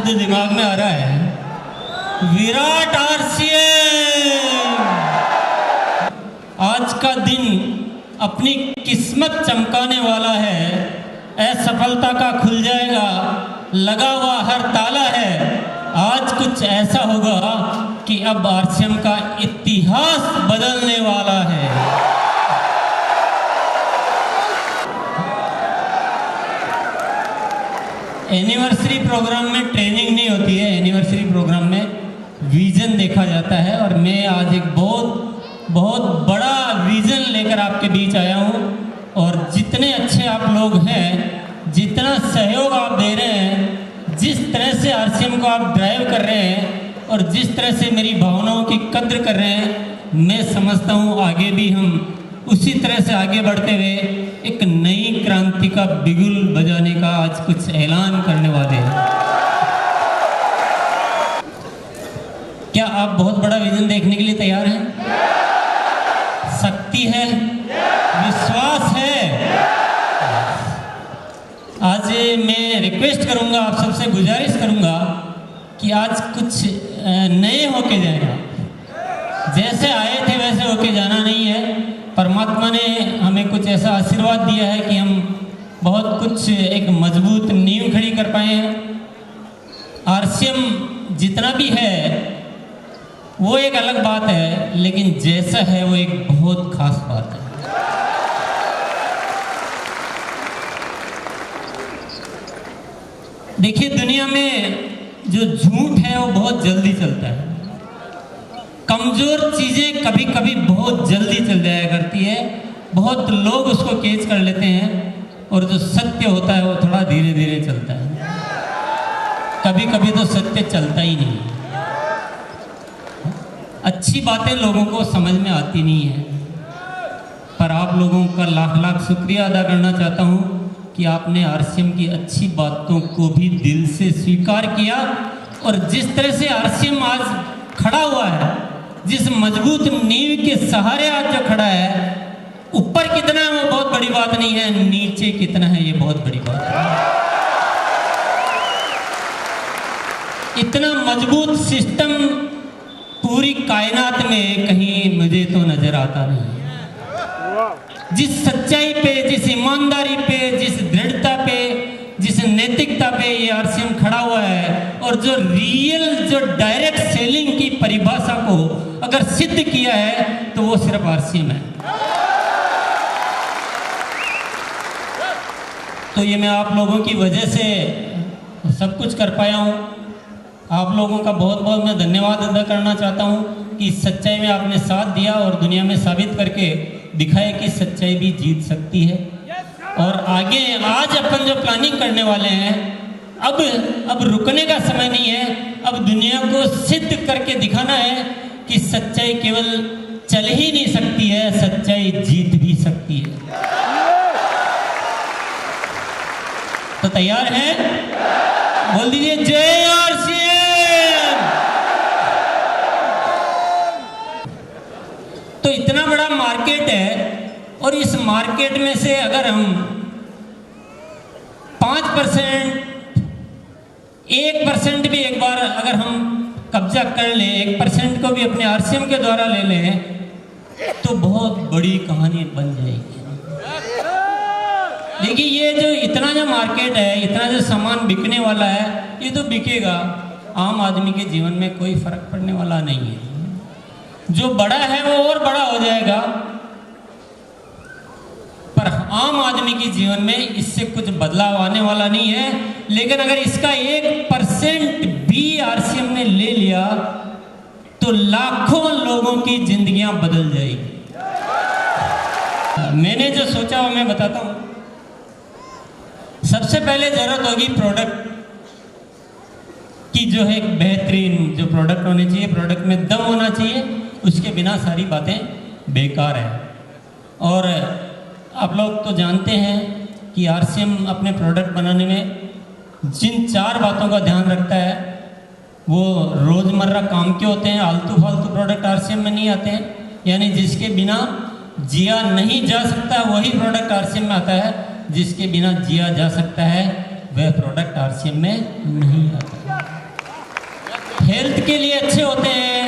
शब्द दिमाग में आ रहा है, विराट आरसीएम। आज का दिन अपनी किस्मत चमकाने वाला है, असफलता का खुल जाएगा लगा हुआ हर ताला है। आज कुछ ऐसा होगा कि अब आरसीएम का इतिहास बदलने वाला है। एनिवर्सरी प्रोग्राम में ट्रेनिंग नहीं होती है, एनिवर्सरी प्रोग्राम में विजन देखा जाता है। और मैं आज एक बहुत बड़ा विजन लेकर आपके बीच आया हूँ। और जितने अच्छे आप लोग हैं, जितना सहयोग आप दे रहे हैं, जिस तरह से आरसीएम को आप ड्राइव कर रहे हैं और जिस तरह से मेरी भावनाओं की कद्र कर रहे हैं, मैं समझता हूँ आगे भी हम उसी तरह से आगे बढ़ते हुए एक नई क्रांति का बिगुल बजाने का आज कुछ ऐलान करने वाले हैं। क्या आप बहुत बड़ा विजन देखने के लिए तैयार हैं? शक्ति है, विश्वास है। आज मैं रिक्वेस्ट करूंगा, आप सबसे गुजारिश करूंगा कि आज कुछ नए होके जाएगा। जैसे आए थे वैसे होके जाना नहीं है। परमात्मा ने हमें कुछ ऐसा आशीर्वाद दिया है कि हम बहुत कुछ एक मजबूत नींव खड़ी कर पाए हैं। आरसीएम जितना भी है वो एक अलग बात है, लेकिन जैसा है वो एक बहुत खास बात है। देखिए, दुनिया में जो झूठ है वो बहुत जल्दी चलता है। कमजोर चीजें कभी कभी बहुत जल्दी चल जाया करती है, बहुत लोग उसको कैच कर लेते हैं। और जो सत्य होता है वो थोड़ा धीरे धीरे चलता है। कभी कभी तो सत्य चलता ही नहीं। अच्छी बातें लोगों को समझ में आती नहीं है। पर आप लोगों का लाख लाख शुक्रिया अदा करना चाहता हूँ कि आपने आरसीएम की अच्छी बातों को भी दिल से स्वीकार किया। और जिस तरह से आरसीएम आज खड़ा हुआ है, जिस मजबूत नींव के सहारे आज जो खड़ा है, ऊपर कितना है वो बहुत बड़ी बात नहीं है, नीचे कितना है ये बहुत बड़ी बात है। इतना मजबूत सिस्टम पूरी कायनात में कहीं मुझे तो नजर आता नहीं। जिस सच्चाई पे, जिस ईमानदारी पे, जिस दृढ़ता पे, जिस नैतिकता पे ये आरसीएम खड़ा हुआ है, और जो रियल, जो डायरेक्ट सेलिंग की परिभाषा को अगर सिद्ध किया है तो वो सिर्फ आरसीएम है। तो ये मैं आप लोगों की वजह से सब कुछ कर पाया हूँ। आप लोगों का बहुत बहुत मैं धन्यवाद अदा करना चाहता हूँ कि सच्चाई में आपने साथ दिया और दुनिया में साबित करके दिखाया कि सच्चाई भी जीत सकती है। और आगे आज अपन जो प्लानिंग करने वाले हैं, अब रुकने का समय नहीं है। अब दुनिया को सिद्ध करके दिखाना है कि सच्चाई केवल चल ही नहीं सकती है, सच्चाई जीत भी सकती है। तो तैयार हैं? बोल दीजिए जय आरसीएम। तो इतना बड़ा मार्केट है, और इस मार्केट में से अगर हम 5%, 1% भी एक बार अगर हम कब्जा कर ले, 1% को भी अपने आरसीएम के द्वारा ले लें, तो बहुत बड़ी कहानी बन जाएगी। देखिए, ये जो इतना जो मार्केट है, इतना जो सामान बिकने वाला है, ये तो बिकेगा। आम आदमी के जीवन में कोई फर्क पड़ने वाला नहीं है। जो बड़ा है वो और बड़ा हो जाएगा, पर आम आदमी के जीवन में इससे कुछ बदलाव आने वाला नहीं है। लेकिन अगर इसका 1% भी आरसीएम ने ले लिया तो लाखों लोगों की जिंदगियां बदल जाएगी। मैंने जो सोचा वो मैं बताता हूं। सबसे पहले जरूरत होगी प्रोडक्ट की, जो है एक बेहतरीन जो प्रोडक्ट होने चाहिए, प्रोडक्ट में दम होना चाहिए। उसके बिना सारी बातें बेकार है। और आप लोग तो जानते हैं कि आरसीएम अपने प्रोडक्ट बनाने में जिन 4 बातों का ध्यान रखता है वो रोज़मर्रा काम के होते हैं। आलतू फालतू प्रोडक्ट आरसीएम में नहीं आते हैं। यानी जिसके बिना जिया नहीं जा सकता वही प्रोडक्ट आरसीएम में आता है, जिसके बिना जिया जा सकता है वह प्रोडक्ट आरसीएम में नहीं आता है। हेल्थ के लिए अच्छे होते हैं,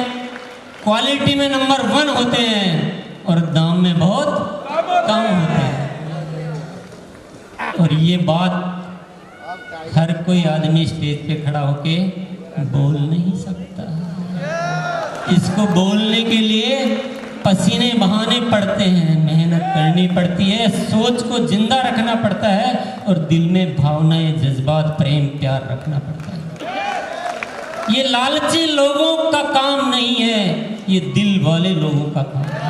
क्वालिटी में नंबर 1 होते हैं और दाम में बहुत कम होते हैं। और ये बात हर कोई आदमी स्टेज पे खड़ा होके बोल नहीं सकता। इसको बोलने के लिए पसीने बहाने पड़ते हैं, मेहनत करनी पड़ती है, सोच को जिंदा रखना पड़ता है और दिल में भावनाएं, जज्बात, प्रेम, प्यार रखना पड़ता है। ये लालची लोगों का काम नहीं है, ये दिल वाले लोगों का काम है।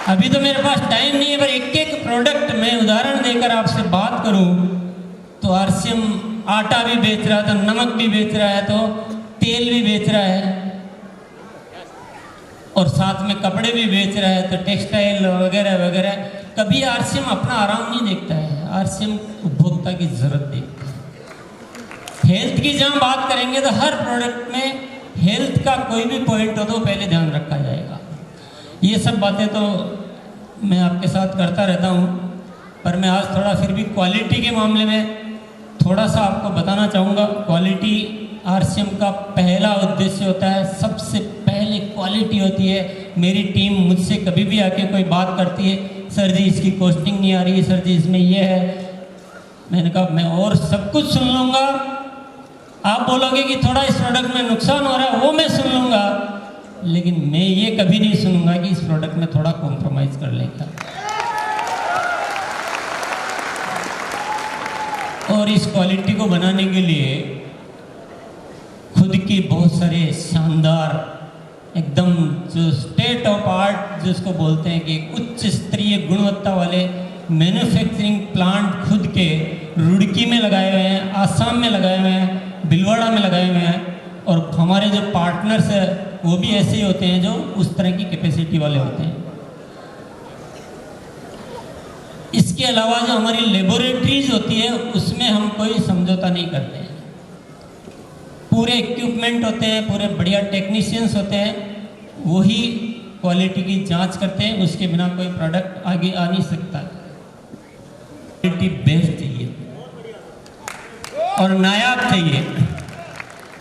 अभी तो मेरे पास टाइम नहीं है, पर एक एक प्रोडक्ट मैं उदाहरण देकर आपसे बात करूं तो आरसीएम आटा भी बेच रहा था, नमक भी बेच रहा है, तो तेल भी बेच रहा है और साथ में कपड़े भी बेच रहा है, तो टेक्सटाइल वगैरह वगैरह। कभी आरसीएम अपना आराम नहीं देखता है, आरसीएम उपभोक्ता की जरूरत देखता है। हेल्थ की जहाँ बात करेंगे तो हर प्रोडक्ट में हेल्थ का कोई भी पॉइंट हो तो पहले ध्यान रखा जाएगा। ये सब बातें तो मैं आपके साथ करता रहता हूँ, पर मैं आज थोड़ा फिर भी क्वालिटी के मामले में थोड़ा सा आपको बताना चाहूँगा। क्वालिटी आरसीएम का पहला उद्देश्य होता है, सबसे पहले क्वालिटी होती है। मेरी टीम मुझसे कभी भी आके कोई बात करती है, सर जी इसकी कॉस्टिंग नहीं आ रही, सर जी इसमें ये है, मैंने कहा मैं और सब कुछ सुन लूँगा, आप बोलोगे कि थोड़ा इस प्रोडक्ट में नुकसान हो रहा है वो मैं सुन लूँगा, लेकिन मैं ये कभी नहीं सुनूंगा कि इस प्रोडक्ट में थोड़ा कॉम्प्रोमाइज कर लेगा। और इस क्वालिटी को बनाने के लिए खुद की बहुत सारे शानदार एकदम जो स्टेट ऑफ आर्ट जिसको बोलते हैं कि उच्च स्तरीय गुणवत्ता वाले मैन्युफैक्चरिंग प्लांट खुद के रुड़की में लगाए हुए हैं, आसाम में लगाए हुए हैं, भीलवाड़ा में लगाए हुए हैं। और हमारे जो पार्टनर्स हैं वो भी ऐसे ही होते हैं जो उस तरह की कैपेसिटी वाले होते हैं। इसके अलावा जो हमारी लेबोरेटरीज होती है उसमें हम कोई समझौता नहीं करते हैं। पूरे इक्विपमेंट होते हैं, पूरे बढ़िया टेक्नीशियंस होते हैं, वही क्वालिटी की जांच करते हैं, उसके बिना कोई प्रोडक्ट आगे आ नहीं सकता। क्वालिटी बेस्ट चाहिए और नायाब चाहिए।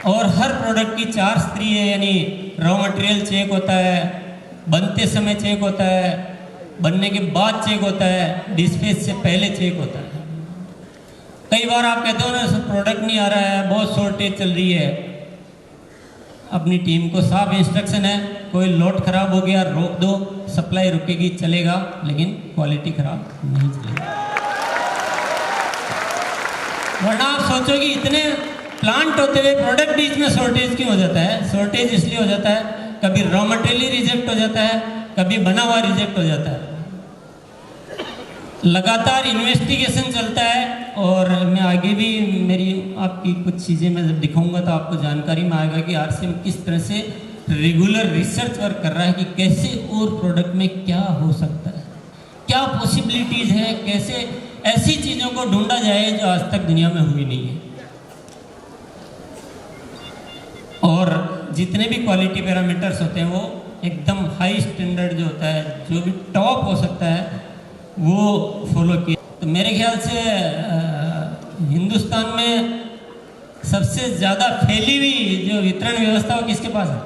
और हर प्रोडक्ट की 4 स्तरीय है, यानी रॉ मटेरियल चेक होता है, बनते समय चेक होता है, बनने के बाद चेक होता है, डिस्पैच से पहले चेक होता है। कई बार आप कहते हो ना प्रोडक्ट नहीं आ रहा है, बहुत शॉर्टेज चल रही है, अपनी टीम को साफ इंस्ट्रक्शन है, कोई लोड खराब हो गया रोक दो, सप्लाई रुकेगी चलेगा, लेकिन क्वालिटी खराब नहीं चलेगी। वरना आप सोचो कि इतने प्लांट होते हुए प्रोडक्ट बीच में शॉर्टेज क्यों हो जाता है? शॉर्टेज इसलिए हो जाता है, कभी रॉ मटेरियल रिजेक्ट हो जाता है, कभी बना हुआ रिजेक्ट हो जाता है। लगातार इन्वेस्टिगेशन चलता है और मैं आगे भी मेरी आपकी कुछ चीज़ें मैं जब दिखाऊंगा तो आपको जानकारी में आएगा कि आरसीएम किस तरह से रेगुलर रिसर्च वर्क कर रहा है कि कैसे और प्रोडक्ट में क्या हो सकता है, क्या पॉसिबिलिटीज़ है, कैसे ऐसी चीज़ों को ढूंढा जाए जो आज तक दुनिया में हुई नहीं है। और जितने भी क्वालिटी पैरामीटर्स होते हैं वो एकदम हाई स्टैंडर्ड जो होता है, जो भी टॉप हो सकता है वो फॉलो किया। तो मेरे ख्याल से हिंदुस्तान में सबसे ज़्यादा फैली हुई जो वितरण व्यवस्था वो किसके पास है?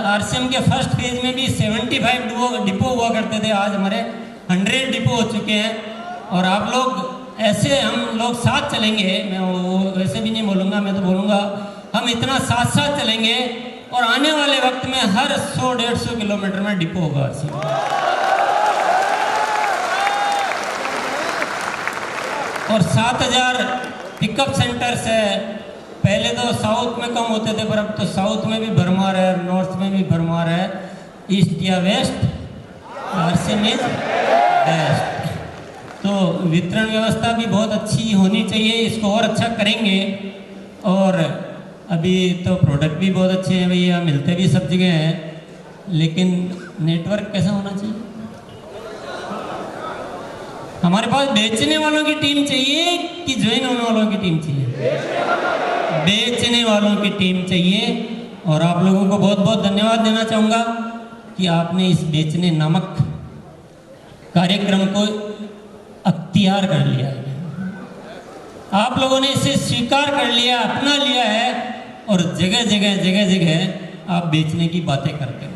आरसीएम के फर्स्ट फेज में भी 75 डिपो हुआ करते थे, आज हमारे 100 डिपो हो चुके हैं। और आप लोग ऐसे हम लोग साथ चलेंगे, मैं वो वैसे भी नहीं बोलूँगा, मैं तो बोलूँगा हम इतना साथ साथ चलेंगे और आने वाले वक्त में हर 100-150 किलोमीटर में डिपो होगा आरसीएम। और 7000 पिकअप सेंटर्स है। पहले तो साउथ में कम होते थे, पर अब तो साउथ में भी भरमार है, नॉर्थ में भी भरमार है, ईस्ट या वेस्ट आरसीएम इज बेस्ट। तो वितरण व्यवस्था भी बहुत अच्छी होनी चाहिए, इसको और अच्छा करेंगे। और अभी तो प्रोडक्ट भी बहुत अच्छे हैं भैया, मिलते भी सब जगह हैं, लेकिन नेटवर्क कैसा होना चाहिए? हमारे पास बेचने वालों की टीम चाहिए कि ज्वाइन होने वालों की टीम चाहिए? बेचने वालों की टीम चाहिए। और आप लोगों को बहुत बहुत धन्यवाद देना चाहूँगा कि आपने इस बेचने नामक कार्यक्रम को अख्तियार कर लिया है, आप लोगों ने इसे स्वीकार कर लिया, अपना लिया है और जगह जगह आप बेचने की बातें करते हो।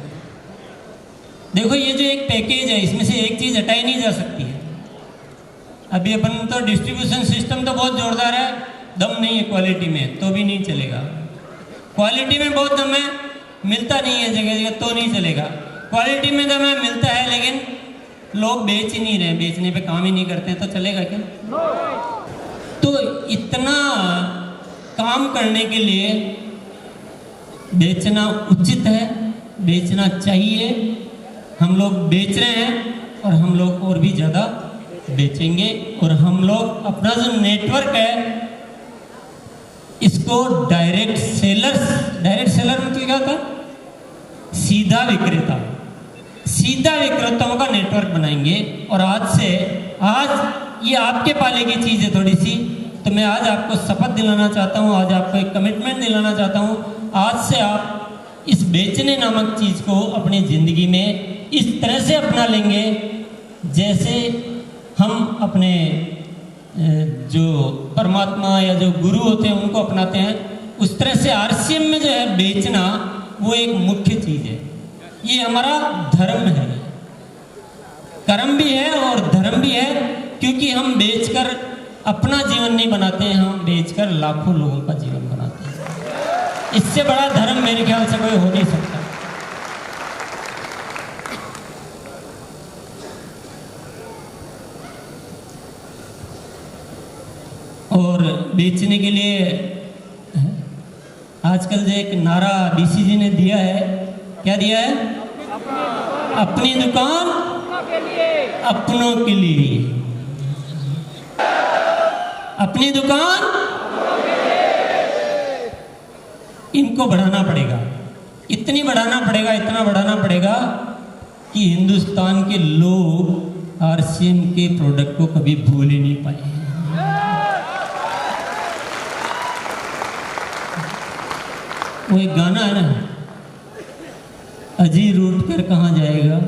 देखो ये जो एक पैकेज है इसमें से एक चीज़ हटाई नहीं जा सकती है। अभी अपन तो डिस्ट्रीब्यूशन सिस्टम तो बहुत जोरदार है, दम नहीं है क्वालिटी में तो भी नहीं चलेगा। क्वालिटी में बहुत दम है, मिलता नहीं है जगह जगह तो नहीं चलेगा। क्वालिटी में दम है, मिलता है, लेकिन लोग बेच ही नहीं रहे, बेचने पे काम ही नहीं करते हैं तो चलेगा क्या? तो इतना काम करने के लिए बेचना उचित है, बेचना चाहिए। हम लोग बेच रहे हैं और हम लोग और भी ज़्यादा बेचेंगे और हम लोग अपना जो नेटवर्क है इसको डायरेक्ट सेलर मतलब क्या होता है? सीधा विक्रेताओं का नेटवर्क बनाएंगे। और आज ये आपके पाले की चीज़ है थोड़ी सी, तो मैं आज आपको शपथ दिलाना चाहता हूँ, आज आपको एक कमिटमेंट दिलाना चाहता हूँ। आज से आप इस बेचने नामक चीज़ को अपनी ज़िंदगी में इस तरह से अपना लेंगे जैसे हम अपने जो परमात्मा या जो गुरु होते हैं उनको अपनाते हैं। उस तरह से आरसीएम में जो है बेचना वो एक मुख्य चीज़ है। ये हमारा धर्म है, कर्म भी है और धर्म भी है, क्योंकि हम बेचकर अपना जीवन नहीं बनाते हैं, हम बेचकर लाखों लोगों का जीवन बनाते हैं। इससे बड़ा धर्म मेरे ख्याल से कोई हो नहीं सकता। और बेचने के लिए आजकल जो एक नारा डीसीजी ने दिया है, क्या दिया है? अपनी दुकान अपनों के लिए, अपनी दुकान इनको बढ़ाना पड़ेगा, इतना बढ़ाना पड़ेगा कि हिंदुस्तान के लोग आरसीएम के प्रोडक्ट को कभी भूल ही नहीं पाए। वो एक गाना है ना, अजी रूट कर कहाँ जाएगा,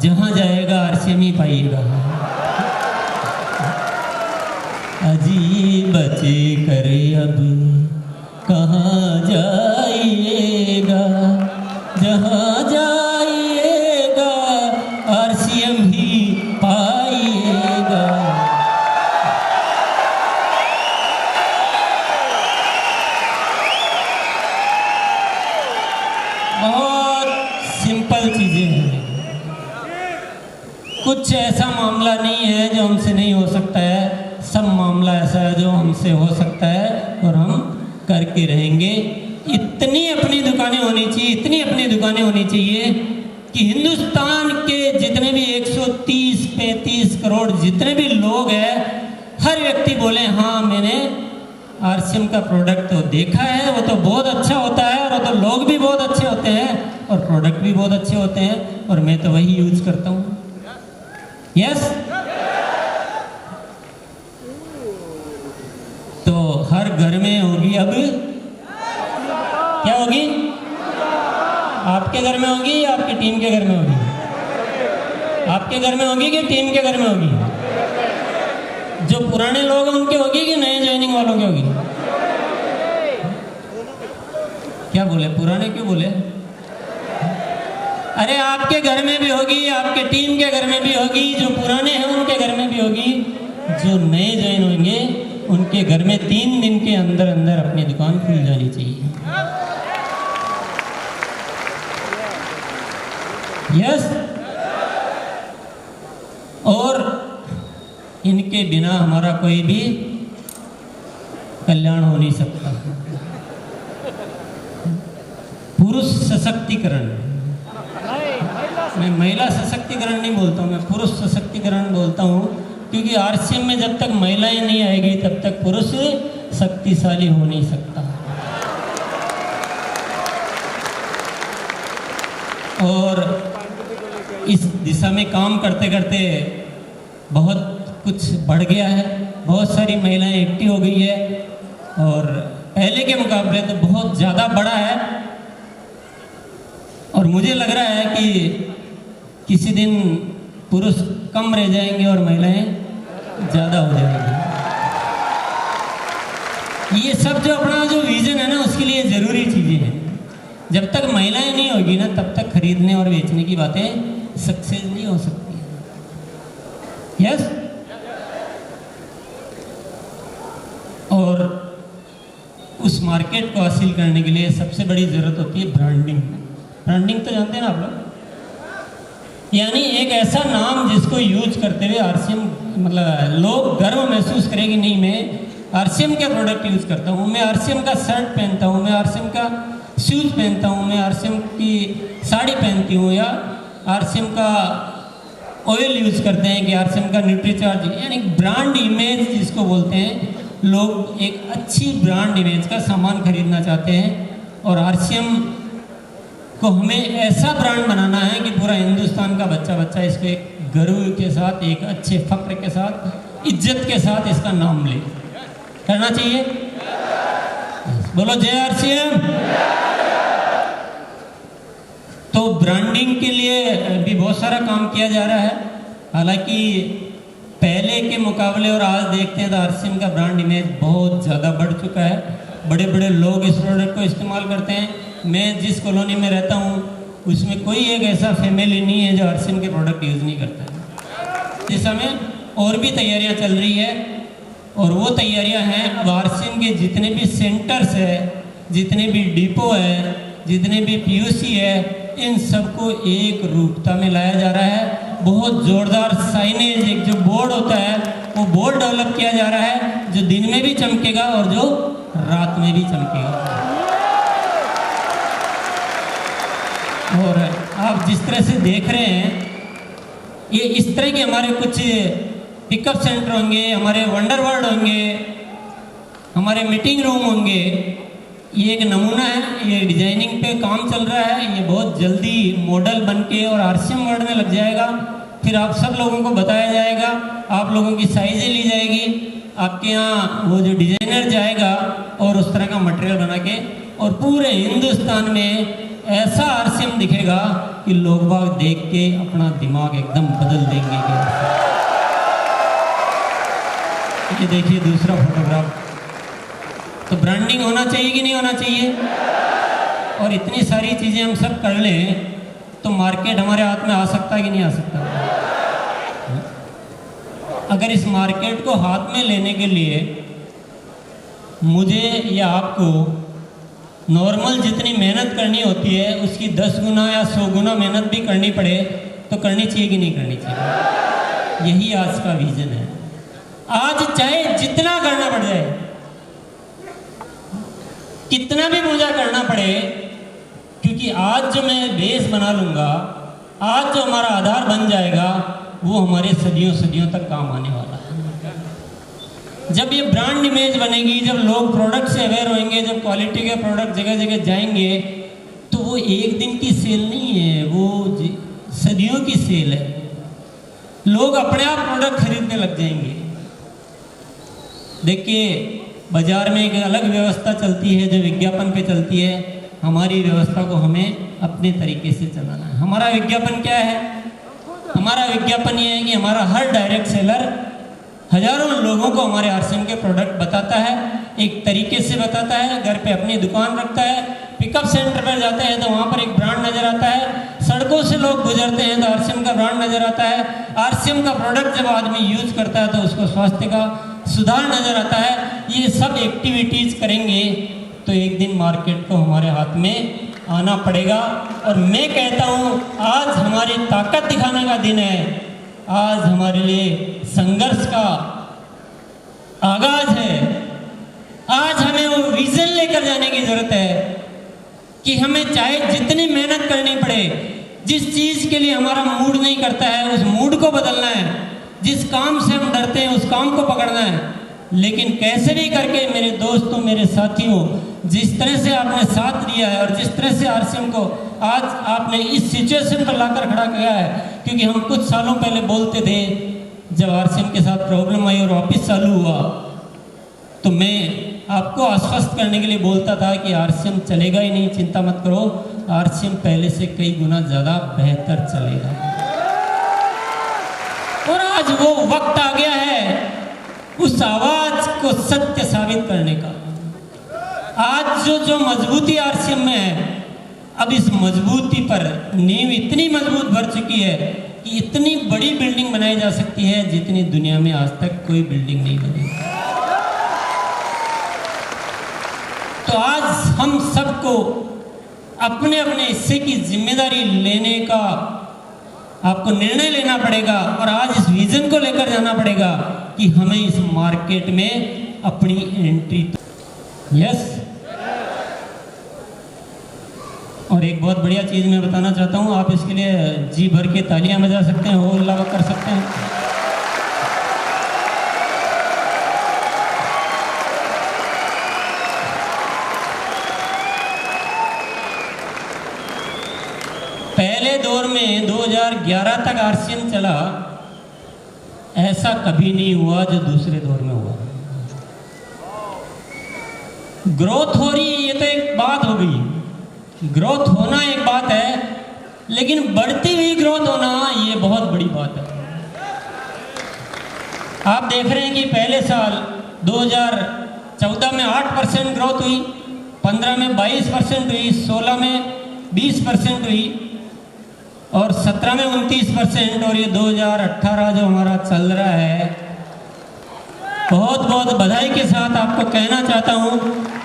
जहाँ जाएगा आरसीएम ही पाइएगा। अजी बचे कर अब कहाँ जाइएगा, जहाँ जाइएगा आरसीएम ही पाइएगा। बहुत सिंपल चीज़ें हैं, कुछ ऐसा मामला नहीं है जो हमसे नहीं हो सकता है, सब मामला ऐसा है जो हमसे हो सकता है और हम करके रहेंगे। इतनी अपनी दुकानें होनी चाहिए कि हिंदुस्तान के जितने भी 130-35 करोड़ जितने भी लोग हैं, हर व्यक्ति बोले हाँ मैंने आरसीएम का प्रोडक्ट तो देखा है, वो तो बहुत अच्छा होता है और वो तो लोग भी बहुत अच्छे होते हैं और प्रोडक्ट भी बहुत अच्छे होते हैं और मैं तो वही यूज करता हूँ। यस, तो हर घर में होगी अब, क्या होगी? आपके घर में होगी या आपकी टीम के घर में होगी? आपके घर में होगी कि टीम के घर में होगी? जो पुराने लोग हैं उनके होगी कि नए ज्वाइनिंग वालों के होगी? क्या बोले, पुराने क्यों बोले? अरे आपके घर में भी होगी, आपके टीम के घर में भी होगी, जो पुराने हैं उनके घर में भी होगी, जो नए ज्वाइन होंगे उनके घर में 3 दिन के अंदर अंदर अपनी दुकान खुल जानी चाहिए। यस, और इनके बिना हमारा कोई भी कल्याण हो नहीं सकता। पुरुष सशक्तिकरण, मैं महिला सशक्तिकरण नहीं बोलता हूँ, मैं पुरुष सशक्तिकरण बोलता हूँ, क्योंकि आरसीएम में जब तक महिलाएं नहीं आएगी तब तक पुरुष शक्तिशाली हो नहीं सकता। और इस दिशा में काम करते करते बहुत कुछ बढ़ गया है, बहुत सारी महिलाएं एक्टिव हो गई है और पहले के मुकाबले तो बहुत ज़्यादा बढ़ा है। और मुझे लग रहा है कि किसी दिन पुरुष कम रह जाएंगे और महिलाएं ज़्यादा हो जाएगी। ये सब जो अपना जो विजन है ना, उसके लिए ज़रूरी चीज़ें हैं। जब तक महिलाएं नहीं होगी ना, तब तक खरीदने और बेचने की बातें सक्सेस नहीं हो सकती है। यस। और उस मार्केट को हासिल करने के लिए सबसे बड़ी ज़रूरत होती है ब्रांडिंग। ब्रांडिंग तो जानते हैं ना आप लोग, यानी एक ऐसा नाम जिसको यूज करते हुए आरसीएम मतलब लोग गर्व महसूस करेंगे, नहीं मैं आरसीएम का प्रोडक्ट यूज करता हूँ, मैं आरसीएम का शर्ट पहनता हूँ, मैं आरसीएम का शूज पहनता हूँ, मैं आरसीएम की साड़ी पहनती हूँ, या आरसीएम का ऑयल यूज करते हैं कि आरसीएम का न्यूट्रीचार्ज, यानी ब्रांड इमेज जिसको बोलते हैं। लोग एक अच्छी ब्रांड इमेज का सामान खरीदना चाहते हैं, और आरसीएम को हमें ऐसा ब्रांड बनाना है कि पूरा हिंदुस्तान का बच्चा बच्चा इसको एक गर्व के साथ, एक अच्छे फक्र के साथ, इज्जत के साथ इसका नाम ले। करना चाहिए। बोलो जय आरसीएम। तो ब्रांडिंग के लिए भी बहुत सारा काम किया जा रहा है। हालांकि पहले के मुकाबले और आज देखते हैं तो आरसीएम का ब्रांड इमेज बहुत ज़्यादा बढ़ चुका है। बड़े बड़े लोग इस प्रोडक्ट को इस्तेमाल करते हैं। मैं जिस कॉलोनी में रहता हूँ उसमें कोई एक ऐसा फैमिली नहीं है जो आरसीएम के प्रोडक्ट यूज़ नहीं करता है। इस समय और भी तैयारियाँ चल रही है, और वो तैयारियां हैं अब आरसीएम के जितने भी सेंटर्स है, जितने भी डिपो है, जितने भी पीयूसी है, इन सबको एक रूपता में लाया जा रहा है। बहुत जोरदार साइनेज, एक जो बोर्ड होता है वो बोर्ड डेवलप किया जा रहा है, जो दिन में भी चमकेगा और जो रात में भी चमकेगा। और आप जिस तरह से देख रहे हैं, ये इस तरह के हमारे कुछ पिकअप सेंटर होंगे, हमारे वंडर वर्ल्ड होंगे, हमारे मीटिंग रूम होंगे। ये एक नमूना है, ये डिजाइनिंग पे काम चल रहा है। ये बहुत जल्दी मॉडल बन के और आरसीएम वर्ल्ड में लग जाएगा। फिर आप सब लोगों को बताया जाएगा, आप लोगों की साइजें ली जाएगी, आपके यहाँ वो जो डिजाइनर जाएगा और उस तरह का मटेरियल बना के, और पूरे हिंदुस्तान में ऐसा आरसीएम दिखेगा कि लोग बाग देख के अपना दिमाग एकदम बदल देंगे। ये देखिए दूसरा फोटोग्राफ। तो ब्रांडिंग होना चाहिए कि नहीं होना चाहिए? और इतनी सारी चीज़ें हम सब कर लें तो मार्केट हमारे हाथ में आ सकता है कि नहीं आ सकता? अगर इस मार्केट को हाथ में लेने के लिए मुझे या आपको नॉर्मल जितनी मेहनत करनी होती है उसकी 10 गुना या 100 गुना मेहनत भी करनी पड़े तो करनी चाहिए कि नहीं करनी चाहिए? यही आज का विजन है। आज चाहे जितना करना पड़ जाए, कितना भी पूजा करना पड़े, क्योंकि आज जो मैं बेस बना लूँगा, आज जो हमारा आधार बन जाएगा, वो हमारे सदियों सदियों तक काम आने वाला है। जब ये ब्रांड इमेज बनेगी, जब लोग प्रोडक्ट से अवेयर होंगे, जब क्वालिटी के प्रोडक्ट जगह जगह जाएंगे, तो वो एक दिन की सेल नहीं है, वो सदियों की सेल है। लोग अपने आप प्रोडक्ट खरीदने लग जाएंगे। देखिए बाजार में एक अलग व्यवस्था चलती है जो विज्ञापन पे चलती है। हमारी व्यवस्था को हमें अपने तरीके से चलाना है। हमारा विज्ञापन क्या है? हमारा विज्ञापन ये है कि हमारा हर डायरेक्ट सेलर हजारों लोगों को हमारे आरसीएम के प्रोडक्ट बताता है, एक तरीके से बताता है। घर पे अपनी दुकान रखता है, पिकअप सेंटर पर जाते हैं तो वहाँ पर एक ब्रांड नज़र आता है, सड़कों से लोग गुजरते हैं तो आरसीएम का ब्रांड नज़र आता है। आरसीएम का प्रोडक्ट जब आदमी यूज करता है तो उसको स्वास्थ्य का सुधार नज़र आता है। ये सब एक्टिविटीज़ करेंगे तो एक दिन मार्केट को हमारे हाथ में आना पड़ेगा। और मैं कहता हूँ आज हमारी ताकत दिखाने का दिन है। आज हमारे लिए संघर्ष का आगाज है। आज हमें वो विजन लेकर जाने की जरूरत है कि हमें चाहे जितनी मेहनत करनी पड़े, जिस चीज़ के लिए हमारा मूड नहीं करता है उस मूड को बदलना है, जिस काम से हम डरते हैं उस काम को पकड़ना है। लेकिन कैसे भी करके मेरे दोस्तों, मेरे साथियों, जिस तरह से आपने साथ दिया है और जिस तरह से आरसीएम को आज आपने इस सिचुएशन पर लाकर खड़ा किया है, क्योंकि हम कुछ सालों पहले बोलते थे जब आरसीएम के साथ प्रॉब्लम आई और वापस चालू हुआ तो मैं आपको आश्वस्त करने के लिए बोलता था कि आरसीएम चलेगा ही नहीं, चिंता मत करो, आरसीएम पहले से कई गुना ज़्यादा बेहतर चलेगा। और आज वो वक्त आ गया है उस आवाज को सत्य साबित करने का। आज जो मजबूती आरसीएम में है, अब इस मजबूती पर नींव इतनी मजबूत भर चुकी है कि इतनी बड़ी बिल्डिंग बनाई जा सकती है जितनी दुनिया में आज तक कोई बिल्डिंग नहीं बनी। तो आज हम सबको अपने अपने हिस्से की जिम्मेदारी लेने का आपको निर्णय लेना पड़ेगा और आज इस विजन को लेकर जाना पड़ेगा कि हमें इस मार्केट में अपनी एंट्री यस। और एक बहुत बढ़िया चीज़ मैं बताना चाहता हूँ, आप इसके लिए जी भर के तालियां बजा सकते हैं, हो अल्लाह कर सकते हैं। पहले दौर में 2011 तक आरसीएम चला, ऐसा कभी नहीं हुआ जो दूसरे दौर में हुआ। ग्रोथ हो रही है, ये तो एक बात हो गई, ग्रोथ होना एक बात है, लेकिन बढ़ती हुई ग्रोथ होना ये बहुत बड़ी बात है। आप देख रहे हैं कि पहले साल 2014 में 8% ग्रोथ हुई, 15 में 22% हुई, 16 में 20% हुई और 17 में 29%, और ये 2018 जो हमारा चल रहा है, बहुत बहुत बधाई के साथ आपको कहना चाहता हूँ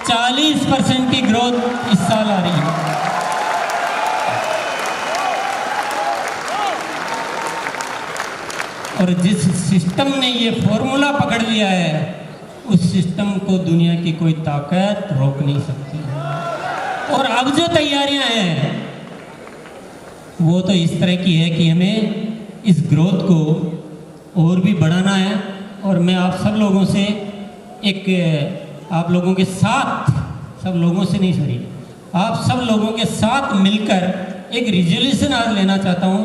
40% की ग्रोथ इस साल आ रही है। और जिस सिस्टम ने ये फॉर्मूला पकड़ लिया है, उस सिस्टम को दुनिया की कोई ताकत रोक नहीं सकती। और अब जो तैयारियां हैं वो तो इस तरह की है कि हमें इस ग्रोथ को और भी बढ़ाना है। और मैं आप सब लोगों से आप लोगों के साथ, सब लोगों से नहीं सॉरी, आप सब लोगों के साथ मिलकर एक रिजोल्यूशन आज लेना चाहता हूँ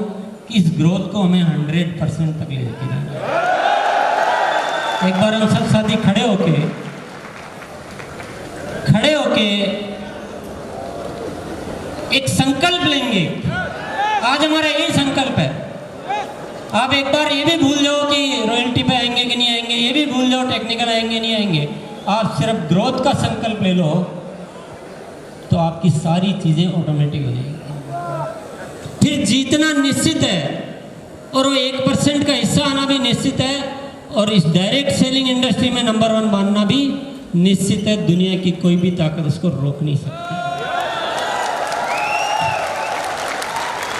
कि इस ग्रोथ को हमें 100% तक ले जाके जाना। एक बार हम सब साथी खड़े होके एक संकल्प लेंगे। आज हमारा यही संकल्प है। आप एक बार ये भी भूल जाओ कि रॉयल्टी पे आएंगे कि नहीं आएंगे, ये भी भूल जाओ टेक्निकल आएंगे नहीं आएंगे। आप सिर्फ ग्रोथ का संकल्प ले लो तो आपकी सारी चीज़ें ऑटोमेटिक हो जाएगी। फिर जीतना निश्चित है और वो 1% का हिस्सा आना भी निश्चित है, और इस डायरेक्ट सेलिंग इंडस्ट्री में नंबर 1 बनना भी निश्चित है। दुनिया की कोई भी ताकत उसको रोक नहीं सकती।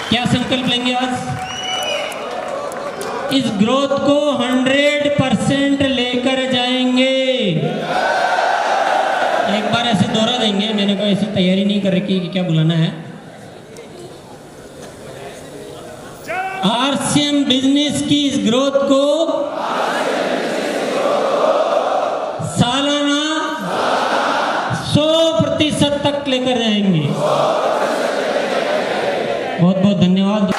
क्या संकल्प लेंगे आज? इस ग्रोथ को 100% लेकर जाएंगे। एक बार ऐसे दोहरा देंगे, मैंने कोई ऐसी तैयारी नहीं कर रखी कि क्या बुलाना है। आरसीएम बिजनेस की इस ग्रोथ को सालाना 100% तक लेकर जाएंगे। बहुत बहुत धन्यवाद।